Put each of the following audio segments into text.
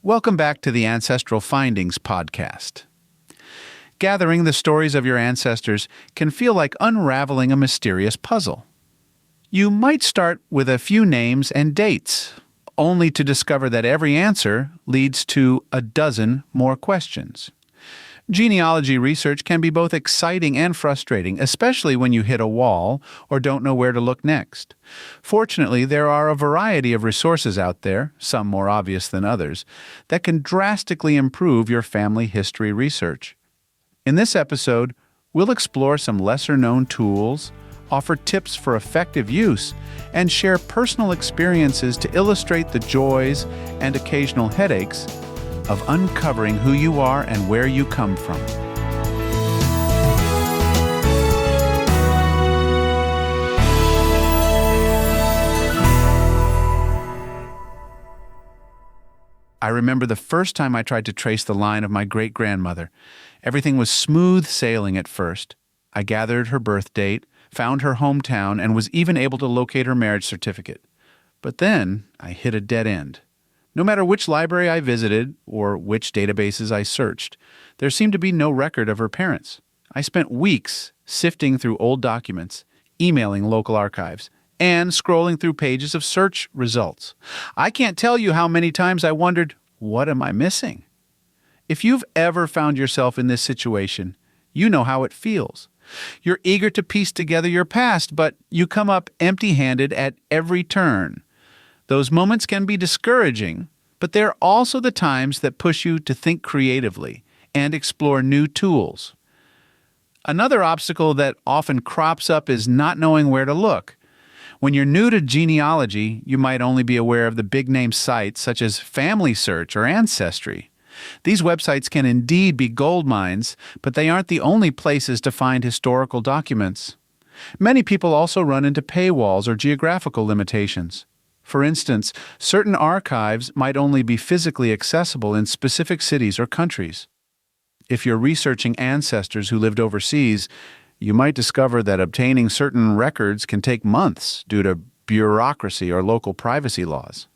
Welcome back to the Ancestral Findings podcast. Gathering the stories of your ancestors can feel like unraveling a mysterious puzzle. You might start with a few names and dates, only to discover that every answer leads to a dozen more questions. Genealogy research can be both exciting and frustrating, especially when you hit a wall or don't know where to look next. Fortunately, there are a variety of resources out there, some more obvious than others, that can drastically improve your family history research. In this episode, we'll explore some lesser-known tools, offer tips for effective use, and share personal experiences to illustrate the joys and occasional headaches of uncovering who you are and where you come from. I remember the first time I tried to trace the line of my great-grandmother. Everything was smooth sailing at first. I gathered her birth date, found her hometown, and was even able to locate her marriage certificate. But then I hit a dead end. No matter which library I visited or which databases I searched, there seemed to be no record of her parents. I spent weeks sifting through old documents, emailing local archives, and scrolling through pages of search results. I can't tell you how many times I wondered, what am I missing? If you've ever found yourself in this situation, you know how it feels. You're eager to piece together your past, but you come up empty-handed at every turn. Those moments can be discouraging, but they're also the times that push you to think creatively and explore new tools. Another obstacle that often crops up is not knowing where to look. When you're new to genealogy, you might only be aware of the big-name sites such as Family Search or Ancestry. These websites can indeed be gold mines, but they aren't the only places to find historical documents. Many people also run into paywalls or geographical limitations. For instance, certain archives might only be physically accessible in specific cities or countries. If you're researching ancestors who lived overseas, you might discover that obtaining certain records can take months due to bureaucracy or local privacy laws.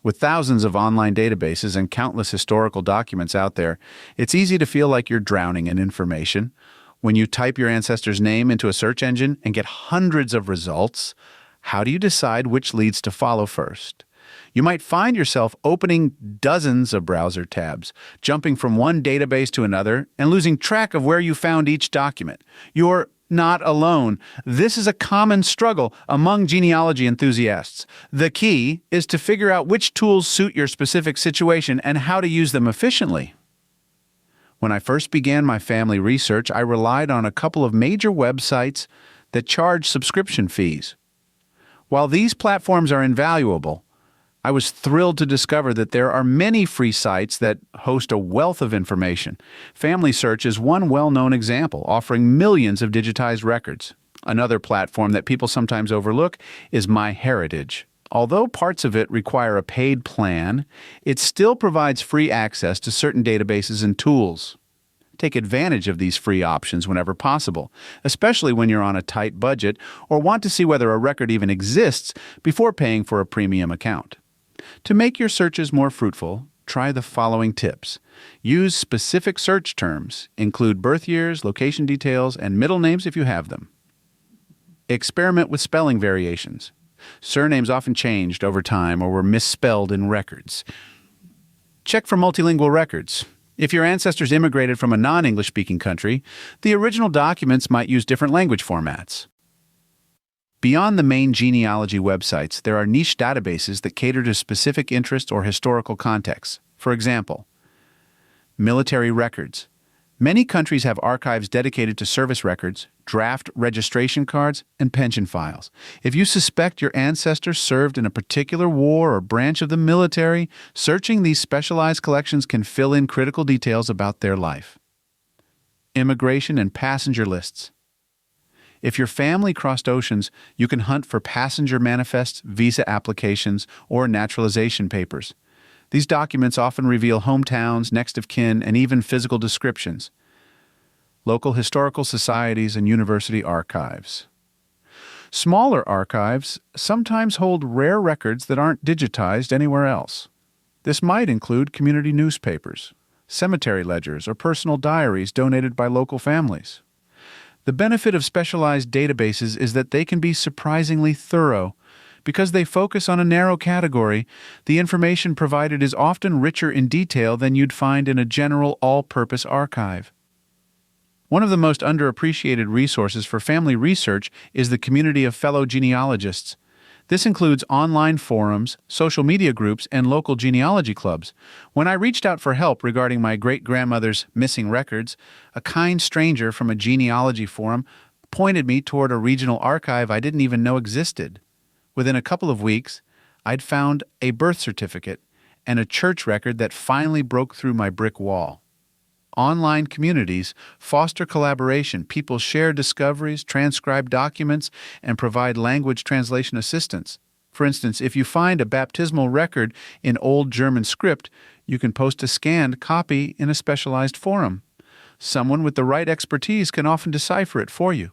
With thousands of online databases and countless historical documents out there, it's easy to feel like you're drowning in information. When you type your ancestor's name into a search engine and get hundreds of results, how do you decide which leads to follow first? You might find yourself opening dozens of browser tabs, jumping from one database to another, and losing track of where you found each document. You're not alone. This is a common struggle among genealogy enthusiasts. The key is to figure out which tools suit your specific situation and how to use them efficiently. When I first began my family research, I relied on a couple of major websites that charge subscription fees. While these platforms are invaluable, I was thrilled to discover that there are many free sites that host a wealth of information. Family Search is one well-known example, offering millions of digitized records. Another platform that people sometimes overlook is MyHeritage. Although parts of it require a paid plan, it still provides free access to certain databases and tools. Take advantage of these free options whenever possible, especially when you're on a tight budget or want to see whether a record even exists before paying for a premium account. To make your searches more fruitful, try the following tips. Use specific search terms. Include birth years, location details, and middle names if you have them. Experiment with spelling variations. Surnames often changed over time or were misspelled in records. Check for multilingual records. If your ancestors immigrated from a non-English-speaking country, the original documents might use different language formats. Beyond the main genealogy websites, there are niche databases that cater to specific interests or historical contexts. For example, military records. Many countries have archives dedicated to service records, draft registration cards, and pension files. If you suspect your ancestor served in a particular war or branch of the military, searching these specialized collections can fill in critical details about their life. Immigration and passenger lists. If your family crossed oceans, you can hunt for passenger manifests, visa applications, or naturalization papers. These documents often reveal hometowns, next of kin, and even physical descriptions. Local historical societies and university archives. Smaller archives sometimes hold rare records that aren't digitized anywhere else. This might include community newspapers, cemetery ledgers, or personal diaries donated by local families. The benefit of specialized databases is that they can be surprisingly thorough. Because they focus on a narrow category, the information provided is often richer in detail than you'd find in a general all-purpose archive. One of the most underappreciated resources for family research is the community of fellow genealogists. This includes online forums, social media groups, and local genealogy clubs. When I reached out for help regarding my great-grandmother's missing records, a kind stranger from a genealogy forum pointed me toward a regional archive I didn't even know existed. Within a couple of weeks, I'd found a birth certificate and a church record that finally broke through my brick wall. Online communities foster collaboration. People share discoveries, transcribe documents, and provide language translation assistance. For instance, if you find a baptismal record in Old German script, you can post a scanned copy in a specialized forum. Someone with the right expertise can often decipher it for you.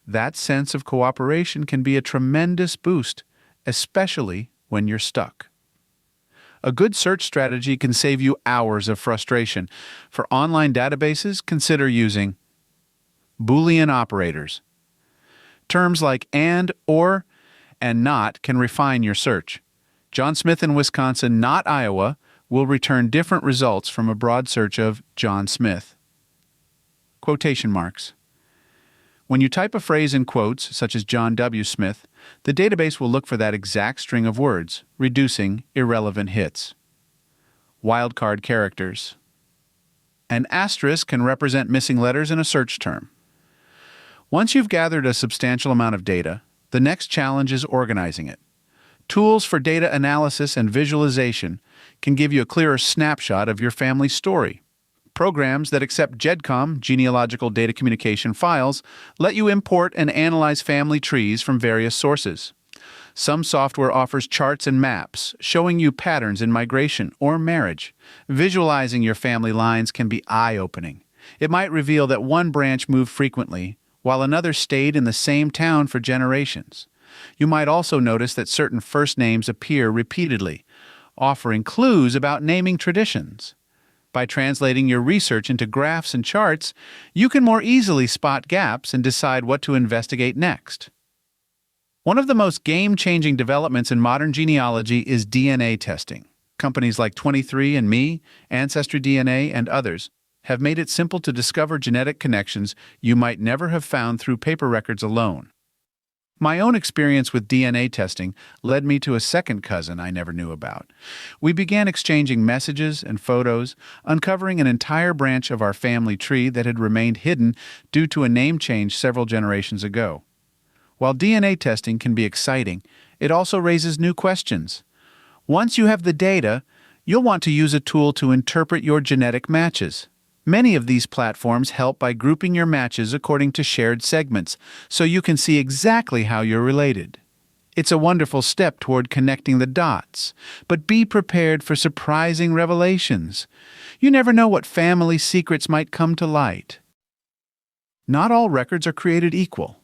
That sense of cooperation can be a tremendous boost, especially when you're stuck. A good search strategy can save you hours of frustration. For online databases, consider using Boolean operators. Terms like and, or, and not can refine your search. John Smith in Wisconsin, not Iowa, will return different results from a broad search of John Smith. Quotation marks. When you type a phrase in quotes, such as John W. Smith, the database will look for that exact string of words, reducing irrelevant hits. Wildcard characters. An asterisk can represent missing letters in a search term. Once you've gathered a substantial amount of data, the next challenge is organizing it. Tools for data analysis and visualization can give you a clearer snapshot of your family's story. Programs that accept GEDCOM, genealogical data communication files, let you import and analyze family trees from various sources. Some software offers charts and maps, showing you patterns in migration or marriage. Visualizing your family lines can be eye-opening. It might reveal that one branch moved frequently, while another stayed in the same town for generations. You might also notice that certain first names appear repeatedly, offering clues about naming traditions. By translating your research into graphs and charts, you can more easily spot gaps and decide what to investigate next. One of the most game-changing developments in modern genealogy is DNA testing. Companies like 23andMe, Ancestry.DNA, and others have made it simple to discover genetic connections you might never have found through paper records alone. My own experience with DNA testing led me to a second cousin I never knew about. We began exchanging messages and photos, uncovering an entire branch of our family tree that had remained hidden due to a name change several generations ago. While DNA testing can be exciting, it also raises new questions. Once you have the data, you'll want to use a tool to interpret your genetic matches. Many of these platforms help by grouping your matches according to shared segments, so you can see exactly how you're related. It's a wonderful step toward connecting the dots, but be prepared for surprising revelations. You never know what family secrets might come to light. Not all records are created equal.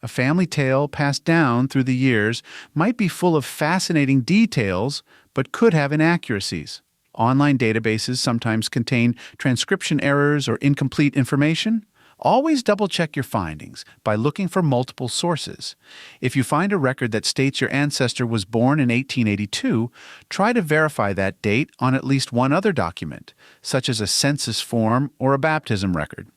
A family tale passed down through the years might be full of fascinating details, but could have inaccuracies. Online databases sometimes contain transcription errors or incomplete information. Always double-check your findings by looking for multiple sources. If you find a record that states your ancestor was born in 1882, try to verify that date on at least one other document, such as a census form or a baptism record.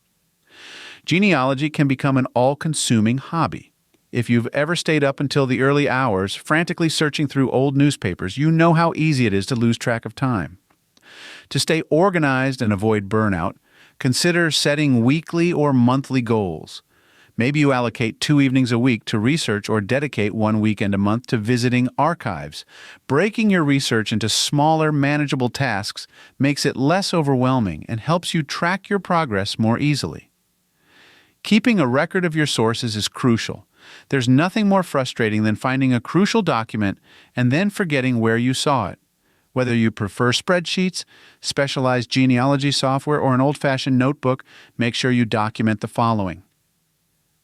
Genealogy can become an all-consuming hobby. If you've ever stayed up until the early hours frantically searching through old newspapers, you know how easy it is to lose track of time. To stay organized and avoid burnout, consider setting weekly or monthly goals. Maybe you allocate 2 evenings a week to research or dedicate 1 weekend a month to visiting archives. Breaking your research into smaller, manageable tasks makes it less overwhelming and helps you track your progress more easily. Keeping a record of your sources is crucial. There's nothing more frustrating than finding a crucial document and then forgetting where you saw it. Whether you prefer spreadsheets, specialized genealogy software, or an old-fashioned notebook, make sure you document the following.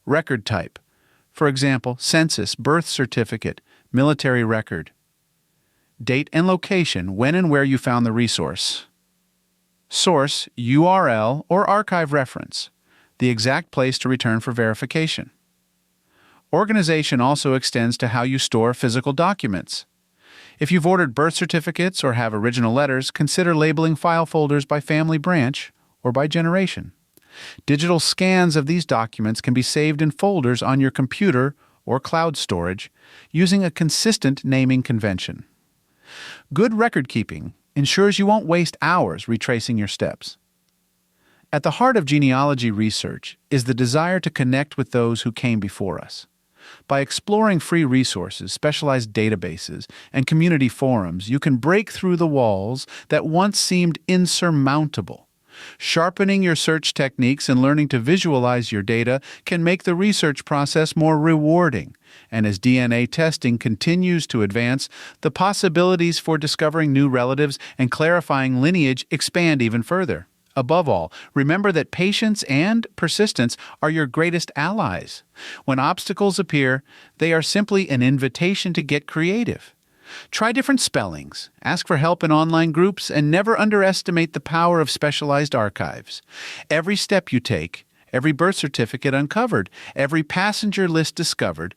Record type. For example, census, birth certificate, military record. Date and location, when and where you found the resource. Source, URL, or archive reference, the exact place to return for verification. Organization also extends to how you store physical documents. If you've ordered birth certificates or have original letters, consider labeling file folders by family branch or by generation. Digital scans of these documents can be saved in folders on your computer or cloud storage using a consistent naming convention. Good record keeping ensures you won't waste hours retracing your steps. At the heart of genealogy research is the desire to connect with those who came before us. By exploring free resources, specialized databases, and community forums, you can break through the walls that once seemed insurmountable. Sharpening your search techniques and learning to visualize your data can make the research process more rewarding. And as DNA testing continues to advance, the possibilities for discovering new relatives and clarifying lineage expand even further. Above all, remember that patience and persistence are your greatest allies. When obstacles appear, they are simply an invitation to get creative. Try different spellings, ask for help in online groups, and never underestimate the power of specialized archives. Every step you take, every birth certificate uncovered, every passenger list discovered,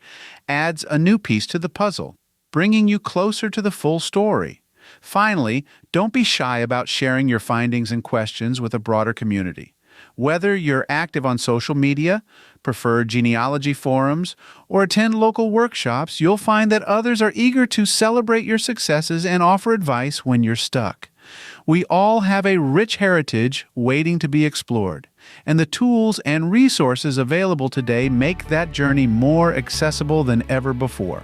adds a new piece to the puzzle, bringing you closer to the full story. Finally, don't be shy about sharing your findings and questions with a broader community. Whether you're active on social media, prefer genealogy forums, or attend local workshops, you'll find that others are eager to celebrate your successes and offer advice when you're stuck. We all have a rich heritage waiting to be explored, and the tools and resources available today make that journey more accessible than ever before.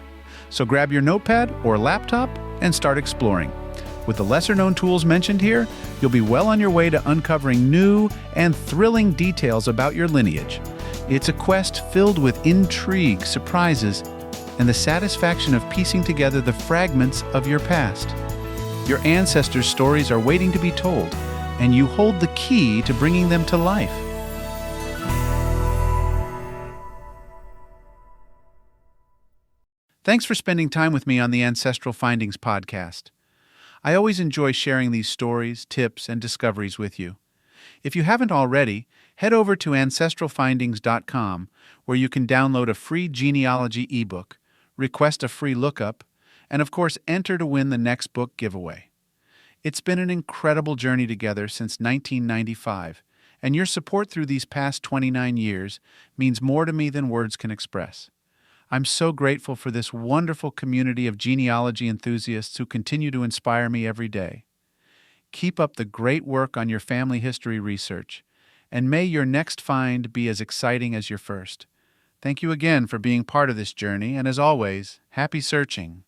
So grab your notepad or laptop and start exploring. With the lesser-known tools mentioned here, you'll be well on your way to uncovering new and thrilling details about your lineage. It's a quest filled with intrigue, surprises, and the satisfaction of piecing together the fragments of your past. Your ancestors' stories are waiting to be told, and you hold the key to bringing them to life. Thanks for spending time with me on the Ancestral Findings podcast. I always enjoy sharing these stories, tips, and discoveries with you. If you haven't already, head over to ancestralfindings.com, where you can download a free genealogy ebook, request a free lookup, and of course enter to win the next book giveaway. It's been an incredible journey together since 1995, and your support through these past 29 years means more to me than words can express. I'm so grateful for this wonderful community of genealogy enthusiasts who continue to inspire me every day. Keep up the great work on your family history research, and may your next find be as exciting as your first. Thank you again for being part of this journey, and as always, happy searching.